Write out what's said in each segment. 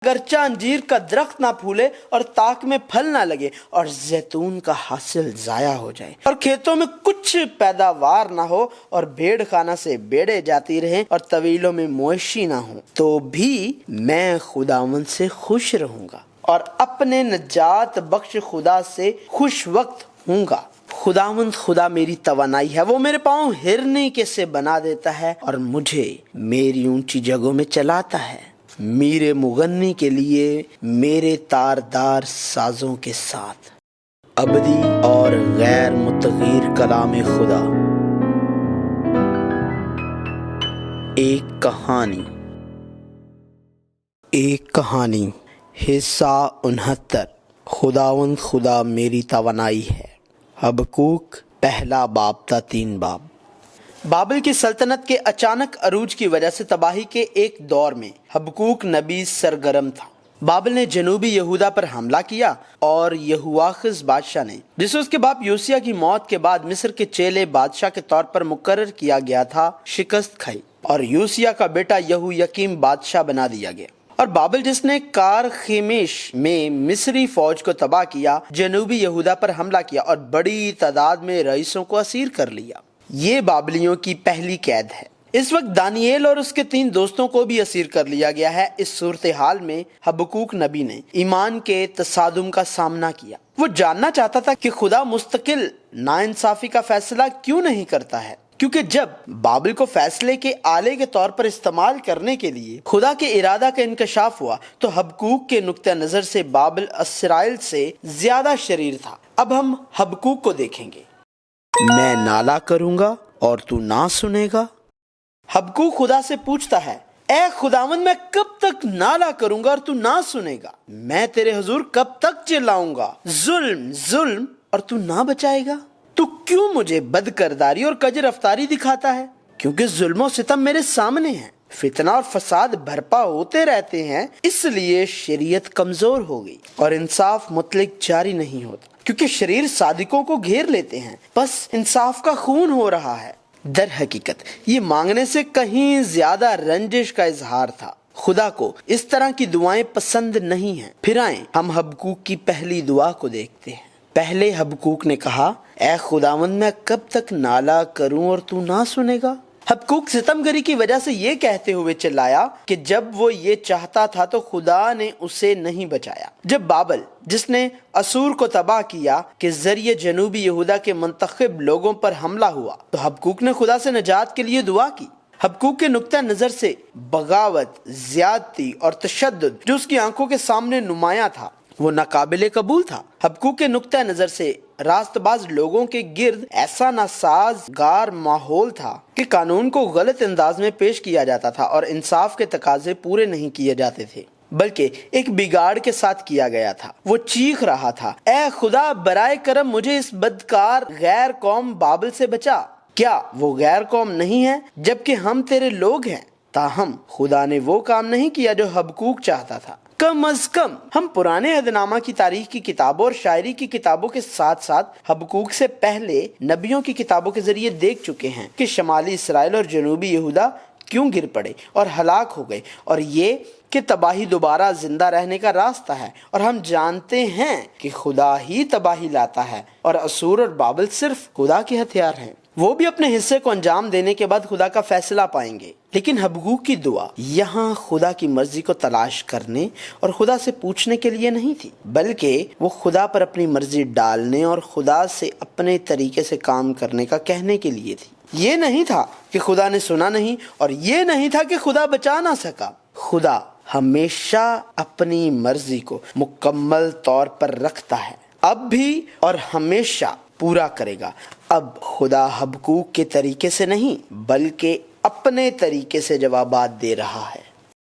अगरचे अंजीर का दरख्त ना फूले और ताक में फल ना लगे और जैतून का हासिल जाया हो जाए और खेतों में कुछ पैदावार ना हो और भेड़ खाना से भेड़ें जाती रहें और तवीलों में मवेशी ना हो, तो भी मैं खुदावंद से खुश रहूंगा और अपने नजात बख्श खुदा से खुश वक्त हूँगा। खुदावंद खुदा मेरी तवानाई है, वो मेरे पाँव हिरने के से बना देता है और मुझे मेरी ऊंची जगहों में चलाता है, मेरे मुगन्नी के लिए मेरे तारदार साजों के साथ। अबदी और गैर मुतगीर कलाम खुदा। एक कहानी हिस्सा 69। खुदावंद खुदा मेरी तवानाई है। हबक्कूक पहला बाब था 3 बाब। बाबिल की सल्तनत के अचानक अरूज की वजह से तबाही के एक दौर में हबक्कूक नबी सरगर्म था। बाबिल ने जनूबी यहूदा पर हमला किया और यहोआखिज बादशाह ने, जिसे उसके बाप योसिया की मौत के बाद मिस्र के चेले बादशाह के तौर पर मुकर्रर किया गया था, शिकस्त खाई और योसिया का बेटा यहोयाकीम बादशाह बना दिया गया। और बाबिल जिसने कारखेमेश में मिस्री फौज को तबाह किया, जनूबी यहूदा पर हमला किया और बड़ी तादाद में रईसों को असीर कर लिया। ये बाबिलियों की पहली कैद है। इस वक्त दानिएल और उसके 3 दोस्तों को भी असीर कर लिया गया है। इस सूरत हाल में हबक्कूक नबी ने ईमान के तसादुम का सामना किया। वो जानना चाहता था कि खुदा मुस्तकिल नाइंसाफी का फैसला क्यों नहीं करता है, क्योंकि जब बाबिल को फैसले के आले के तौर पर इस्तेमाल करने के लिए खुदा के इरादा का इंकशाफ हुआ, तो हबक्कूक के नुक्ते नजर से बाबिल इसराइल से ज्यादा शरीर था। अब हम हबक्कूक को देखेंगे। मैं नाला करूंगा और तू ना सुनेगा। हबक्कूक खुदा से पूछता है, ऐ खुदावंद, मैं कब तक नाला करूंगा और तू ना सुनेगा? मैं तेरे हुजूर कब तक चिल्लाऊंगा? जुल्म जुल्म और तू ना बचाएगा? तू क्यों मुझे बदकरदारी और कजर अफ्तारी दिखाता है? क्योंकि जुल्म और सितम मेरे सामने है, फितना और फसाद भरपा होते रहते हैं, इसलिए शरीयत कमजोर हो गई और इंसाफ मुतलक जारी नहीं होता। क्योंकि शरीर सादिकों को घेर लेते हैं, बस इंसाफ का खून हो रहा है। दर हकीकत ये मांगने से कहीं ज्यादा रंजिश का इजहार था। खुदा को इस तरह की दुआएं पसंद नहीं हैं। फिर आए हम हबक्कूक की पहली दुआ को देखते हैं। पहले हबक्कूक ने कहा, ऐ खुदावंद, मैं कब तक नाला करूं और तू ना सुनेगा? हबक्कूक सितमगरी की वजह से ये कहते हुए चिल्लाया कि जब वो ये चाहता था तो खुदा ने उसे नहीं बचाया। जब बाबिल जिसने असूर को तबाह किया के जरिए जनूबी यहूदा के मुंतखब लोगों पर हमला हुआ, तो हबक्कूक ने खुदा से नजात के लिए दुआ की। हबक्कूक के नुक्ता नजर से बगावत, ज्यादती और तशद्दुद जो उसकी आंखों के सामने नुमाया था, वो नाकाबिले कबूल था। हबक्कूक के नुक्ता नजर से रास्तबाज लोगों के गिर्द ऐसा नासाजगार माहौल था कि कानून को गलत अंदाज में पेश किया जाता था और इंसाफ के तकाजे पूरे नहीं किए जाते थे, बल्कि एक बिगाड़ के साथ किया गया था। वो चीख रहा था, ऐ खुदा, बराए करम मुझे इस बदकार गैर कौम बाबिल से बचा। क्या वो गैर कौम नहीं है, जबकि हम तेरे लोग हैं? ताहम खुदा ने वो काम नहीं किया जो हबक्कूक चाहता था। कम अज कम हम पुराने अहदनामा की तारीख की किताबों और शायरी की किताबों के साथ साथ हबक्कूक से पहले नबियों की किताबों के जरिए देख चुके हैं कि शमाली इसराइल और जनूबी यहूदा क्यों गिर पड़े और हलाक हो गए, और ये कि तबाही दोबारा जिंदा रहने का रास्ता है। और हम जानते हैं कि खुदा ही तबाही लाता है और असूर और बाबिल सिर्फ खुदा के हथियार हैं। वो भी अपने हिस्से को अंजाम देने के बाद खुदा का फैसला पाएंगे। लेकिन हबक्कूक की दुआ यहाँ खुदा की मर्जी को तलाश करने और खुदा से पूछने के लिए नहीं थी, बल्कि वो खुदा पर अपनी मर्जी डालने और खुदा से अपने तरीके से काम करने का कहने के लिए थी। ये नहीं था कि खुदा ने सुना नहीं, और ये नहीं था कि खुदा बचा ना सका। खुदा हमेशा अपनी मर्जी को मुकम्मल तौर पर रखता है, अब भी और हमेशा पूरा करेगा। अब खुदा हबक्कूक के तरीके से नहीं, बल्कि अपने तरीके से जवाबात दे रहा है।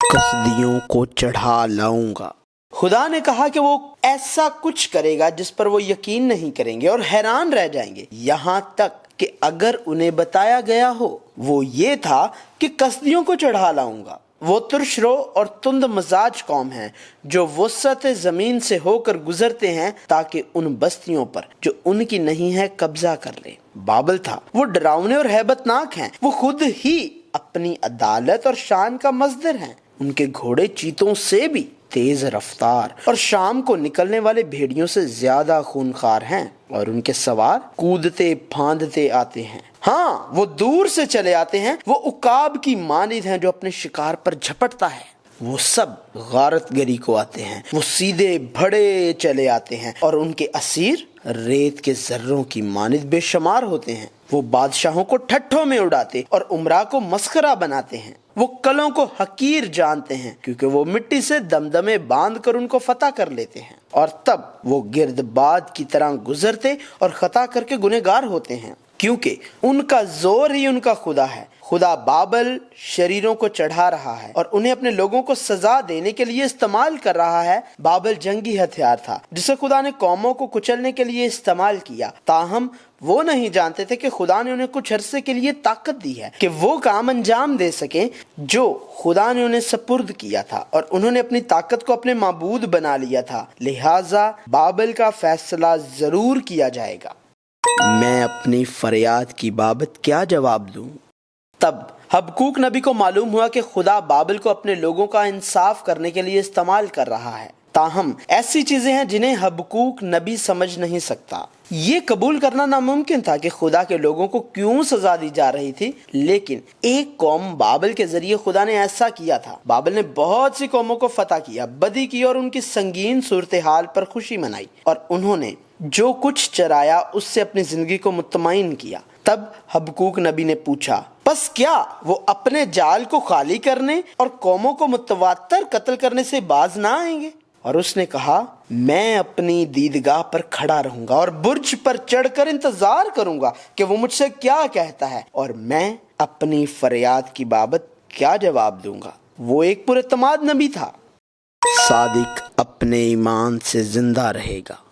कसदियों को चढ़ा लाऊंगा। खुदा ने कहा कि वो ऐसा कुछ करेगा जिस पर वो यकीन नहीं करेंगे और हैरान रह जाएंगे, यहाँ तक कि अगर उन्हें बताया गया हो वो ये था कि कसदियों को चढ़ा लाऊंगा। वो तुर्शरो और तुंद मजाज कौम है जो वसत जमीन से होकर गुजरते हैं ताकि उन बस्तियों पर जो उनकी नहीं है कब्जा कर ले। बाबिल था, वो डरावने और हैबतनाक हैं। वो खुद ही अपनी अदालत और शान का मजदर हैं। उनके घोड़े चीतों से भी तेज रफ्तार और शाम को निकलने वाले भेड़ियों से ज्यादा खूनखार हैं और उनके सवार कूदते फांदते आते हैं। हाँ, वो दूर से चले आते हैं, वो उकाब की मानिद हैं जो अपने शिकार पर झपटता है। वो सब गारतगरी को आते हैं, वो सीधे भड़े चले आते हैं और उनके असीर रेत के जर्रों की मानिद बेशुमार होते हैं। वो बादशाहों को ठट्ठों में उड़ाते और उमरा को मस्खरा बनाते हैं। वो कलों को हकीर जानते हैं क्योंकि वो मिट्टी से दमदमे बांध कर उनको फतह कर लेते हैं और तब वो गिर्दबाद की तरह गुजरते और खता करके गुनहगार होते हैं, क्योंकि उनका जोर ही उनका खुदा है। खुदा बाबल शरीरों को चढ़ा रहा है और उन्हें अपने लोगों को सजा देने के लिए इस्तेमाल कर रहा है। बाबल जंगी हथियार था जिसे खुदा ने कौमों को कुचलने के लिए इस्तेमाल किया, ताहम वो नहीं जानते थे कि खुदा ने उन्हें कुछ अरसे के लिए ताकत दी है कि वो काम अंजाम दे सके जो खुदा ने उन्हें सपुर्द किया था, और उन्होंने अपनी ताकत को अपने माबूद बना लिया था। लिहाजा बाबल का फैसला जरूर किया जाएगा। मैं अपनी फरियाद की बाबत क्या जवाब दूं? तब हबकूक नबी को मालूम हुआ कि खुदा बाबिल को अपने लोगों का इंसाफ करने के लिए इस्तेमाल कर रहा है। ताहम ऐसी चीजें हैं जिन्हें हबकूक नबी समझ नहीं सकता। ये कबूल करना नामुमकिन था कि खुदा के लोगों को क्यों सजा दी जा रही थी, लेकिन एक कौम बाबिल के जरिए खुदा ने ऐसा किया था। बाबिल ने बहुत सी कौमों को फतह किया, बदी की और उनकी संगीन सूरत हाल पर खुशी मनाई और उन्होंने जो कुछ चराया उससे अपनी जिंदगी को मुतमईन किया। तब हबकूक नबी ने पूछा, बस क्या वो अपने जाल को खाली करने और कौमों को मुतवातर कत्ल करने से बाज ना आएंगे? और उसने कहा, मैं अपनी दीदगाह पर खड़ा रहूंगा और बुर्ज पर चढ़कर इंतजार करूंगा कि वो मुझसे क्या कहता है और मैं अपनी फरियाद की बाबत क्या जवाब दूंगा। वो एक पुरएतमाद नबी था। सादिक अपने ईमान से जिंदा रहेगा।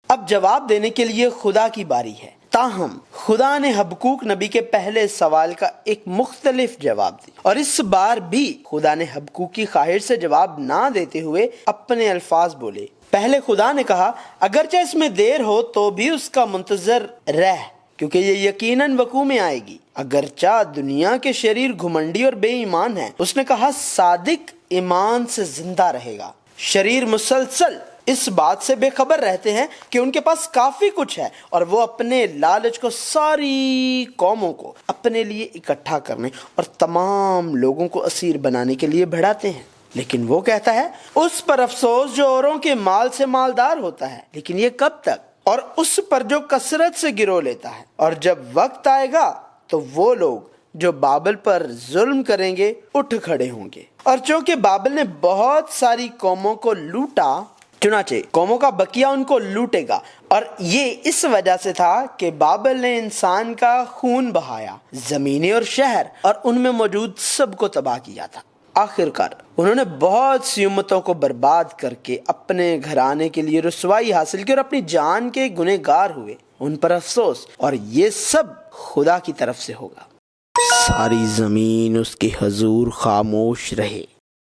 अब जवाब देने के लिए खुदा की बारी है। ताहम खुदा ने हबकूक नबी के पहले सवाल का एक मुख्तलिफ जवाब दिया और इस बार भी खुदा ने हबकूक की ख्वाहिश से जवाब ना देते हुए अपने अल्फाज बोले। पहले खुदा ने कहा, अगरचे इसमें देर हो तो भी उसका मुंतजर रह, क्योंकि ये यकीनन वकू में आएगी। अगरचा दुनिया के शरीर घुमंडी और बेईमान है, उसने कहा सादिक ईमान से जिंदा रहेगा। शरीर मुसलसल इस बात से बेखबर रहते हैं कि उनके पास काफी कुछ है और वो अपने लालच को सारी कौमों को अपने लिए इकट्ठा करने और तमाम लोगों को असीर बनाने के लिए बढ़ाते हैं। लेकिन वो कहता है, उस पर अफसोस जो औरों के माल से मालदार होता है, लेकिन ये कब तक? और उस पर जो कसरत से गिरो लेता है। और जब वक्त आएगा तो वो लोग जो बाबिल पर जुल्म करेंगे उठ खड़े होंगे। और चूंकि बाबिल ने बहुत सारी कौमों को लूटा, चुनाचे कौमों का बकिया उनको लूटेगा, और ये इस वजह से था कि बाबिल ने इंसान का खून बहाया, जमीनें और शहर और उनमें मौजूद सबको तबाह किया था। आखिरकार उन्होंने बहुत सी उम्मतों को बर्बाद करके अपने घराने के लिए रुसवाई हासिल की और अपनी जान के गुनहगार हुए। उन पर अफसोस, और ये सब खुदा की तरफ से होगा। सारी जमीन उसके हजूर खामोश रहे।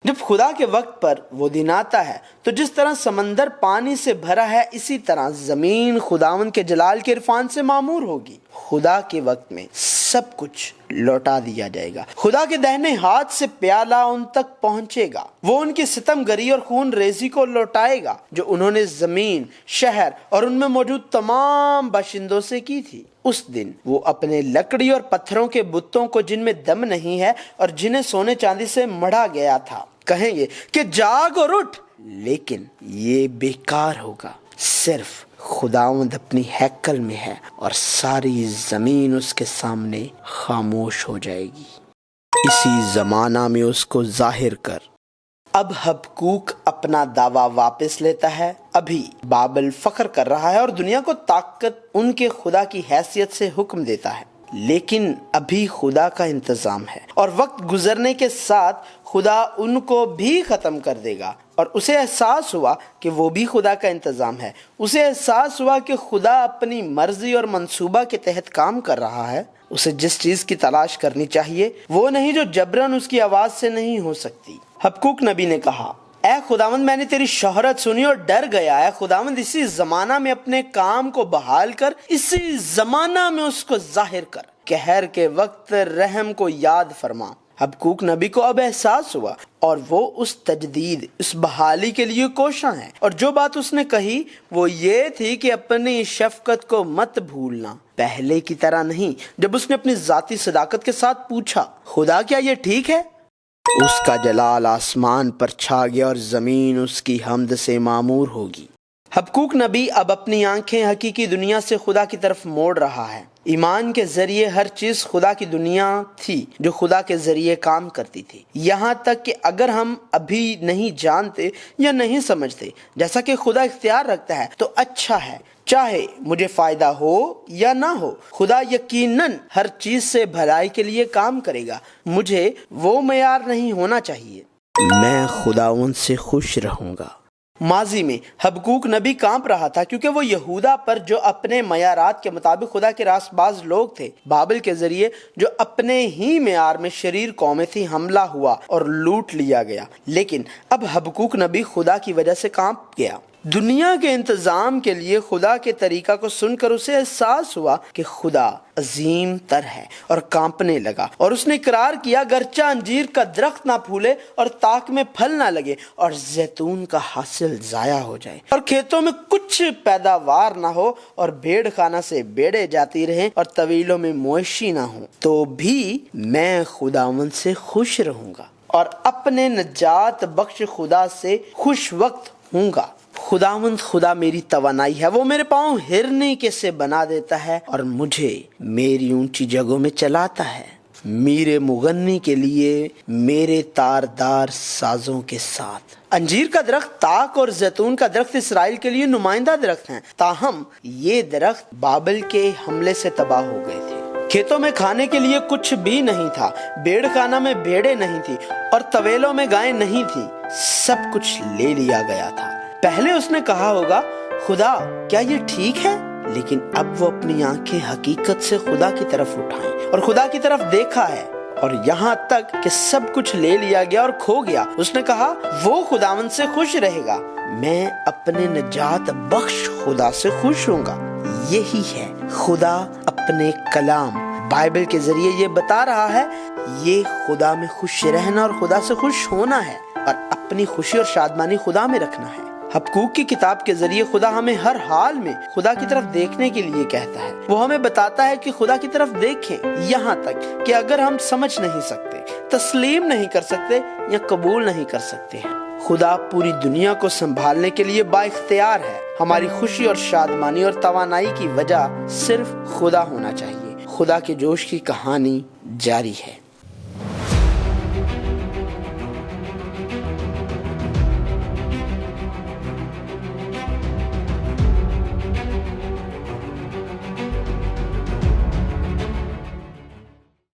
जब खुदा के वक्त पर वो दिन आता है तो जिस तरह समंदर पानी से भरा है, इसी तरह जमीन खुदावंद के जलाल के इरफान से मामूर होगी। खुदा के वक्त में सब कुछ लौटा दिया जाएगा। खुदा के दाहिने हाथ से प्याला उन तक पहुंचेगा। वो उनकी सितमगरी और खून रेजी को लौटाएगा जो उन्होंने जमीन, शहर और उनमें मौजूद तमाम बाशिंदों से की थी। उस दिन वो अपने लकड़ी और पत्थरों के बुतों को, जिनमें दम नहीं है और जिन्हें सोने चांदी से मढ़ा गया था, कहेंगे कि जाग और उठ, लेकिन ये बेकार होगा। सिर्फ खुदावंद अपनी हैकल में है और सारी जमीन उसके सामने खामोश हो जाएगी। इसी जमाना में उसको जाहिर कर। अब हबकूक अपना दावा वापस लेता है। अभी बाबिल फख्र कर रहा है और दुनिया को ताकत उनके खुदा की हैसियत से हुक्म देता है, लेकिन अभी खुदा का इंतजाम है और वक्त गुजरने के साथ खुदा उनको भी खत्म कर देगा। और उसे एहसास हुआ कि वो भी खुदा का इंतजाम है। उसे एहसास हुआ कि खुदा अपनी मर्जी और मंसूबा के तहत काम कर रहा है। उसे जिस चीज की तलाश करनी चाहिए वो नहीं जो जबरन उसकी आवाज से नहीं हो सकती। हबकूक नबी ने कहा, ऐ खुदावंद, मैंने तेरी शोहरत सुनी और डर गया है। खुदावंद, इसी जमाना में अपने काम को बहाल कर, इसी जमाना में उसको जाहिर कर। कहर के वक्त रहम को याद फरमा। हबकूक नबी को अब एहसास हुआ और वो उस तजदीद, उस बहाली के लिए कोशां है। और जो बात उसने कही वो ये थी कि अपनी शफकत को मत भूलना, पहले की तरह नहीं। जब उसने अपनी जाती सदाकत के साथ पूछा, खुदा क्या ये ठीक है, उसका जलाल आसमान पर छा गया और जमीन उसकी हमद से मामूर होगी। हबकूक नबी अब अपनी आंखें हकीकी दुनिया से खुदा की तरफ मोड़ रहा है। ईमान के जरिए हर चीज खुदा की दुनिया थी जो खुदा के जरिए काम करती थी। यहाँ तक कि अगर हम अभी नहीं जानते या नहीं समझते जैसा कि खुदा इख्तियार रखता है तो अच्छा है, चाहे मुझे फायदा हो या ना हो, खुदा यकीनन हर चीज से भलाई के लिए काम करेगा। मुझे वो मयार नहीं होना चाहिए, मैं खुदावंद से खुश रहूंगा। माजी में हबकूक नबी कांप रहा था क्योंकि वो यहूदा पर जो अपने मयारात के मुताबिक खुदा के रासबाज लोग थे, बाबिल के जरिए जो अपने ही मयार में शरीर कौमें थी, हमला हुआ और लूट लिया गया। लेकिन अब हबकूक नबी खुदा की वजह से कांप गया। दुनिया के इंतजाम के लिए खुदा के तरीका को सुनकर उसे एहसास हुआ कि खुदा अजीम तर है और कांपने लगा। और उसने इकरार किया, गरचा अंजीर का दरख्त ना फूले और ताक में फल ना लगे और जैतून का हासिल जाया हो जाए और खेतों में कुछ पैदावार ना हो और भेड़ खाना से भेड़े जाती रहें और तवीलों में मवेशी ना हो, तो भी मैं खुदावंद से खुश रहूंगा और अपने नजात बख्श खुदा से खुश वक्त हूँगा। खुदावंद खुदा मेरी तवानाई है, वो मेरे पाँव हिरने के से बना देता है और मुझे मेरी ऊंची जगहों में चलाता है, मेरे मुगन्नी के लिए मेरे तारदार साजों के साथ। अंजीर का दरख्त, ताक और जैतून का दरख्त इसराइल के लिए नुमाइंदा दरख्त हैं, ताहम ये दरख्त बाबिल के हमले से तबाह हो गए थे। खेतों में खाने के लिए कुछ भी नहीं था, भेड़ खाना में भेड़ें नहीं थी और तवेलों में गायें नहीं थी, सब कुछ ले लिया गया था। पहले उसने कहा होगा, खुदा क्या ये ठीक है, लेकिन अब वो अपनी आंखें हकीकत से खुदा की तरफ उठाएं और खुदा की तरफ देखा है और यहाँ तक कि सब कुछ ले लिया गया और खो गया। उसने कहा वो खुदावंद से खुश रहेगा, मैं अपने नजात बख्श खुदा से खुश होऊंगा। यही है खुदा अपने कलाम बाइबल के जरिए ये बता रहा है, ये खुदा में खुश रहना और खुदा से खुश होना है और अपनी खुशी और शादमानी खुदा में रखना है। हबकूक की किताब के जरिए खुदा हमें हर हाल में खुदा की तरफ देखने के लिए कहता है। वो हमें बताता है कि खुदा की तरफ देखें, यहाँ तक कि अगर हम समझ नहीं सकते, तस्लीम नहीं कर सकते या कबूल नहीं कर सकते हैं, खुदा पूरी दुनिया को संभालने के लिए बाइख्तियार है। हमारी खुशी और शादमानी और तवानाई की वजह सिर्फ खुदा होना चाहिए। खुदा के जोश की कहानी जारी है।